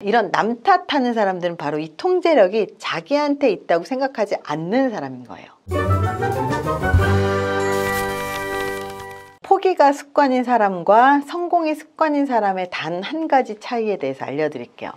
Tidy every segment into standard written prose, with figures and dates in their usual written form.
이런 남 탓하는 사람들은 바로 이 통제력이 자기한테 있다고 생각하지 않는 사람인 거예요. 포기가 습관인 사람과 성공이 습관인 사람의 단 한 가지 차이에 대해서 알려드릴게요.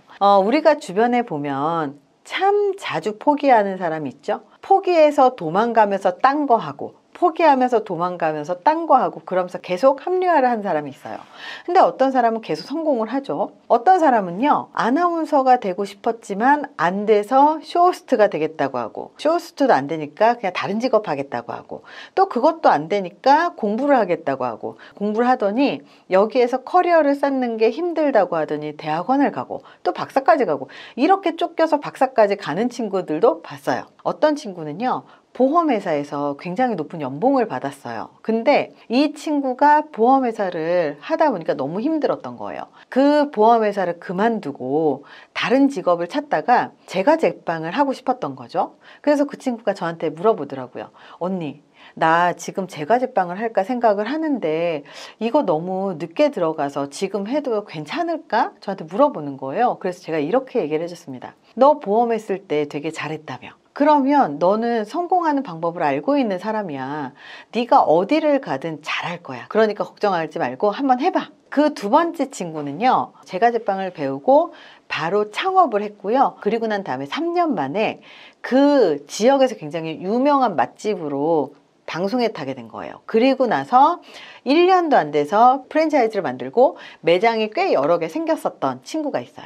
우리가 주변에 보면 참 자주 포기하는 사람이 있죠. 포기해서 도망가면서 딴 거 하고, 포기하면서 도망가면서 딴 거 하고, 그러면서 계속 합리화를 한 사람이 있어요. 근데 어떤 사람은 계속 성공을 하죠. 어떤 사람은요, 아나운서가 되고 싶었지만 안 돼서 쇼호스트가 되겠다고 하고, 쇼호스트도 안 되니까 그냥 다른 직업 하겠다고 하고, 또 그것도 안 되니까 공부를 하겠다고 하고, 공부를 하더니 여기에서 커리어를 쌓는 게 힘들다고 하더니 대학원을 가고, 또 박사까지 가고, 이렇게 쫓겨서 박사까지 가는 친구들도 봤어요. 어떤 친구는요, 보험회사에서 굉장히 높은 연봉을 받았어요. 근데 이 친구가 보험회사를 하다 보니까 너무 힘들었던 거예요. 그 보험회사를 그만두고 다른 직업을 찾다가 제과제빵을 하고 싶었던 거죠. 그래서 그 친구가 저한테 물어보더라고요. 언니, 나 지금 제과제빵을 할까 생각을 하는데 이거 너무 늦게 들어가서 지금 해도 괜찮을까? 저한테 물어보는 거예요. 그래서 제가 이렇게 얘기를 해줬습니다. 너 보험했을 때 되게 잘했다며. 그러면 너는 성공하는 방법을 알고 있는 사람이야. 네가 어디를 가든 잘할 거야. 그러니까 걱정하지 말고 한번 해봐. 그 두 번째 친구는요, 제과제빵을 배우고 바로 창업을 했고요. 그리고 난 다음에 3년 만에 그 지역에서 굉장히 유명한 맛집으로 방송에 타게 된 거예요. 그리고 나서 1년도 안 돼서 프랜차이즈를 만들고 매장이 꽤 여러 개 생겼었던 친구가 있어요.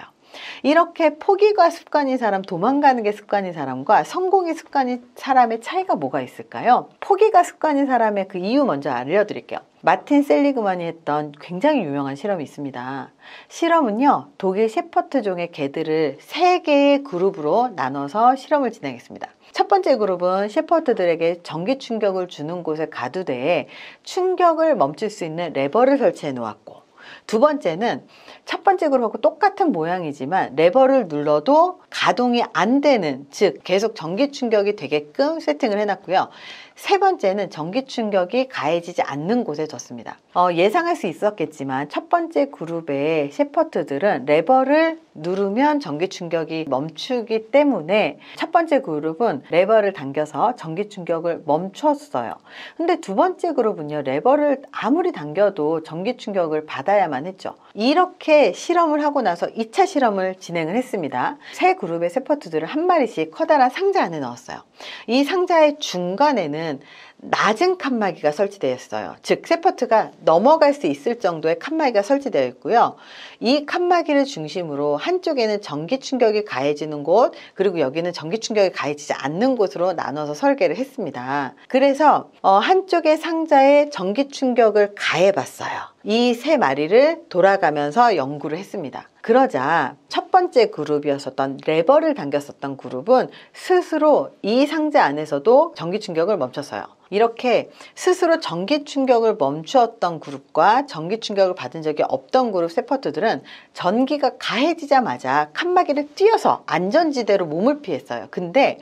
이렇게 포기가 습관인 사람, 도망가는 게 습관인 사람과 성공이 습관인 사람의 차이가 뭐가 있을까요? 포기가 습관인 사람의 그 이유 먼저 알려드릴게요. 마틴 셀리그만이 했던 굉장히 유명한 실험이 있습니다. 실험은요, 독일 셰퍼트종의 개들을 3개의 그룹으로 나눠서 실험을 진행했습니다. 첫 번째 그룹은 셰퍼트들에게 전기 충격을 주는 곳에 가두대에 충격을 멈출 수 있는 레버를 설치해 놓았고, 두 번째는 첫 번째 그룹하고 똑같은 모양이지만 레버를 눌러도 가동이 안 되는, 즉 계속 전기 충격이 되게끔 세팅을 해놨고요. 세 번째는 전기 충격이 가해지지 않는 곳에 뒀습니다. 예상할 수 있었겠지만 첫 번째 그룹의 셰퍼트들은 레버를 누르면 전기 충격이 멈추기 때문에 첫 번째 그룹은 레버를 당겨서 전기 충격을 멈췄어요. 근데 두 번째 그룹은요, 레버를 아무리 당겨도 전기 충격을 받아야만 했죠. 이렇게 실험을 하고 나서 2차 실험을 진행을 했습니다. 세 그룹의 셰퍼트들을 한 마리씩 커다란 상자 안에 넣었어요. 이 상자의 중간에는 낮은 칸막이가 설치되어 있어요. 즉 셰퍼트가 넘어갈 수 있을 정도의 칸막이가 설치되어 있고요. 이 칸막이를 중심으로 한쪽에는 전기 충격이 가해지는 곳, 그리고 여기는 전기 충격이 가해지지 않는 곳으로 나눠서 설계를 했습니다. 그래서 한쪽의 상자에 전기 충격을 가해봤어요. 이 3마리를 돌아가면서 연구를 했습니다. 그러자 첫 번째 그룹이었었던 레버를 당겼었던 그룹은 스스로 이 상자 안에서도 전기 충격을 멈췄어요. 이렇게 스스로 전기 충격을 멈추었던 그룹과 전기 충격을 받은 적이 없던 그룹 셰퍼트들은 전기가 가해지자마자 칸막이를 뛰어서 안전지대로 몸을 피했어요. 근데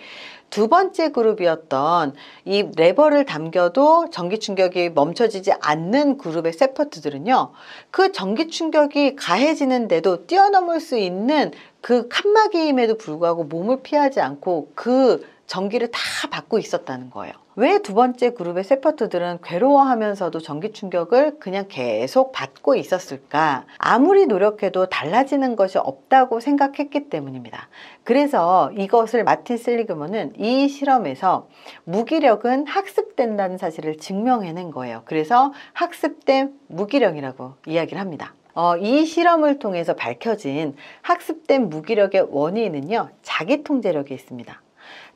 두 번째 그룹이었던 이 레버를 당겨도 전기 충격이 멈춰지지 않는 그룹의 셰퍼트들은요, 그 전기 충격이 가해지는데도 뛰어넘을 수 있는 그 칸막이임에도 불구하고 몸을 피하지 않고 그 전기를 다 받고 있었다는 거예요. 왜 두 번째 그룹의 셰퍼트들은 괴로워하면서도 전기 충격을 그냥 계속 받고 있었을까? 아무리 노력해도 달라지는 것이 없다고 생각했기 때문입니다. 그래서 이것을 마틴 셀리그먼은 이 실험에서 무기력은 학습된다는 사실을 증명해낸 거예요. 그래서 학습된 무기력이라고 이야기를 합니다. 이 실험을 통해서 밝혀진 학습된 무기력의 원인은요, 자기 통제력에 있습니다.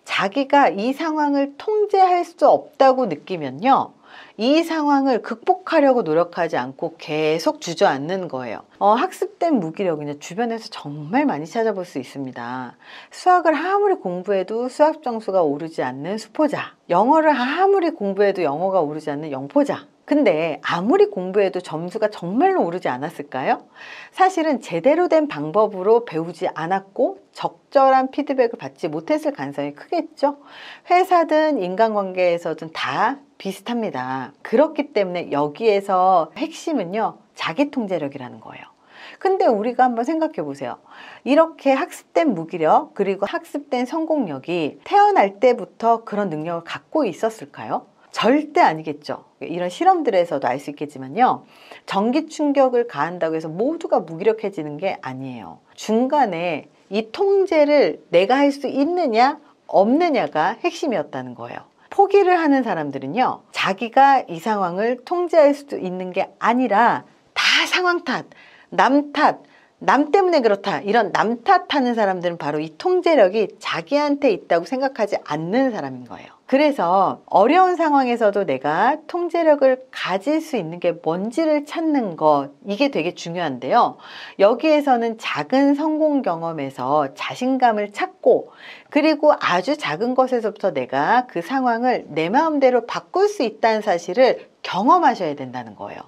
자기가 이 상황을 통제할 수 없다고 느끼면요, 이 상황을 극복하려고 노력하지 않고 계속 주저앉는 거예요. 학습된 무기력은요, 주변에서 정말 많이 찾아볼 수 있습니다. 수학을 아무리 공부해도 수학 점수가 오르지 않는 수포자, 영어를 아무리 공부해도 영어가 오르지 않는 영포자. 근데 아무리 공부해도 점수가 정말로 오르지 않았을까요? 사실은 제대로 된 방법으로 배우지 않았고 적절한 피드백을 받지 못했을 가능성이 크겠죠. 회사든 인간관계에서든 다 비슷합니다. 그렇기 때문에 여기에서 핵심은요, 자기 통제력이라는 거예요. 근데 우리가 한번 생각해 보세요. 이렇게 학습된 무기력 그리고 학습된 성공력이 태어날 때부터 그런 능력을 갖고 있었을까요? 절대 아니겠죠. 이런 실험들에서도 알 수 있겠지만요. 전기 충격을 가한다고 해서 모두가 무기력해지는 게 아니에요. 중간에 이 통제를 내가 할 수 있느냐 없느냐가 핵심이었다는 거예요. 포기를 하는 사람들은요. 자기가 이 상황을 통제할 수 있는 게 아니라 다 상황 탓, 남 탓, 남 때문에 그렇다 이런 남 탓하는 사람들은 바로 이 통제력이 자기한테 있다고 생각하지 않는 사람인 거예요. 그래서 어려운 상황에서도 내가 통제력을 가질 수 있는 게 뭔지를 찾는 것, 이게 되게 중요한데요. 여기에서는 작은 성공 경험에서 자신감을 찾고 그리고 아주 작은 것에서부터 내가 그 상황을 내 마음대로 바꿀 수 있다는 사실을 경험하셔야 된다는 거예요.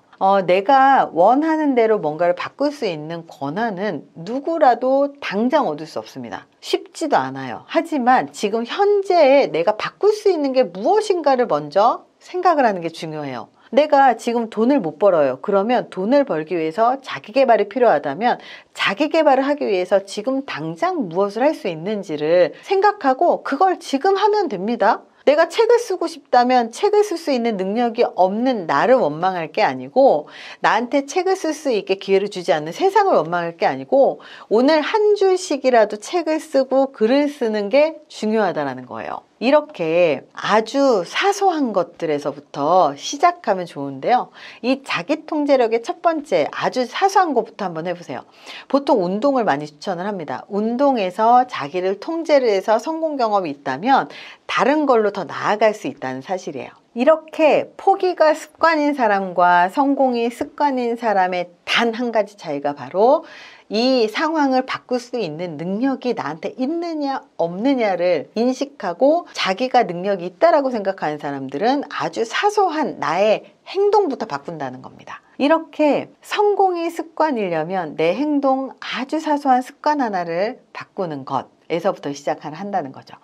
내가 원하는 대로 뭔가를 바꿀 수 있는 권한은 누구라도 당장 얻을 수 없습니다. 쉽지도 않아요. 하지만 지금 현재에 내가 바꿀 수 있는 게 무엇인가를 먼저 생각을 하는 게 중요해요. 내가 지금 돈을 못 벌어요. 그러면 돈을 벌기 위해서 자기 개발이 필요하다면 자기 개발을 하기 위해서 지금 당장 무엇을 할 수 있는지를 생각하고 그걸 지금 하면 됩니다. 내가 책을 쓰고 싶다면 책을 쓸 수 있는 능력이 없는 나를 원망할 게 아니고 나한테 책을 쓸 수 있게 기회를 주지 않는 세상을 원망할 게 아니고 오늘 한 줄씩이라도 책을 쓰고 글을 쓰는 게 중요하다는 거예요. 이렇게 아주 사소한 것들에서부터 시작하면 좋은데요. 이 자기 통제력의 첫 번째 아주 사소한 것부터 한번 해보세요. 보통 운동을 많이 추천을 합니다. 운동에서 자기를 통제를 해서 성공 경험이 있다면 다른 걸로 더 나아갈 수 있다는 사실이에요. 이렇게 포기가 습관인 사람과 성공이 습관인 사람의 단 한 가지 차이가 바로 이 상황을 바꿀 수 있는 능력이 나한테 있느냐 없느냐를 인식하고 자기가 능력이 있다라고 생각하는 사람들은 아주 사소한 나의 행동부터 바꾼다는 겁니다. 이렇게 성공이 습관이려면 내 행동 아주 사소한 습관 하나를 바꾸는 것 에서부터 시작을 한다는 거죠.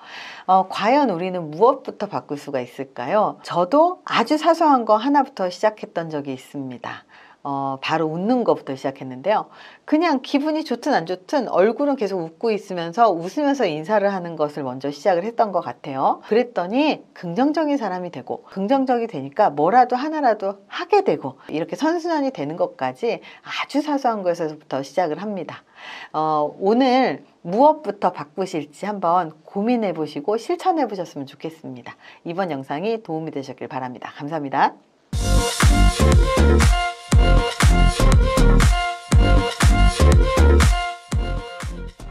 과연 우리는 무엇부터 바꿀 수가 있을까요? 저도 아주 사소한 거 하나부터 시작했던 적이 있습니다. 바로 웃는 것부터 시작했는데요. 그냥 기분이 좋든 안 좋든 얼굴은 계속 웃고 있으면서 웃으면서 인사를 하는 것을 먼저 시작을 했던 것 같아요. 그랬더니 긍정적인 사람이 되고 긍정적이 되니까 뭐라도 하나라도 하게 되고 이렇게 선순환이 되는 것까지 아주 사소한 것에서부터 시작을 합니다. 오늘 무엇부터 바꾸실지 한번 고민해 보시고 실천해 보셨으면 좋겠습니다. 이번 영상이 도움이 되셨길 바랍니다. 감사합니다.